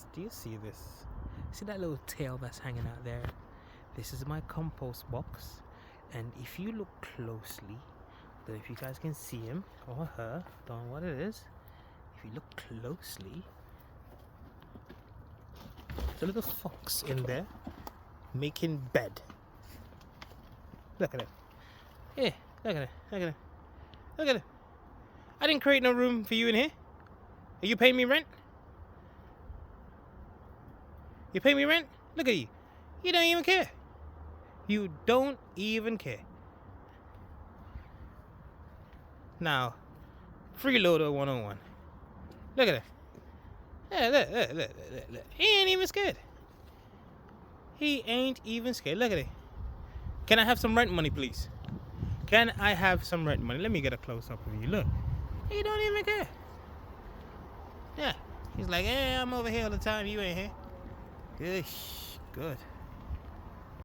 guys, do you see this? See that little tail that's hanging out there? This is my compost box, and if you look closely, I don't know if you guys can see him or her, don't know what it is. If you look closely, there's a little fox in there making bed. Look at it. Yeah, look at it. Look at it. Look at it. I didn't create no room for you in here. Are you paying me rent? You pay me rent? Look at you. You don't even care. You don't even care. Now, freeloader 101. Look at it. Yeah, look. He ain't even scared. He ain't even scared. Look at it. Can I have some rent money, please? Can I have some rent money? Let me get a close up of you. Look. He don't even care. Yeah. He's like, I'm over here all the time. You ain't here. Good.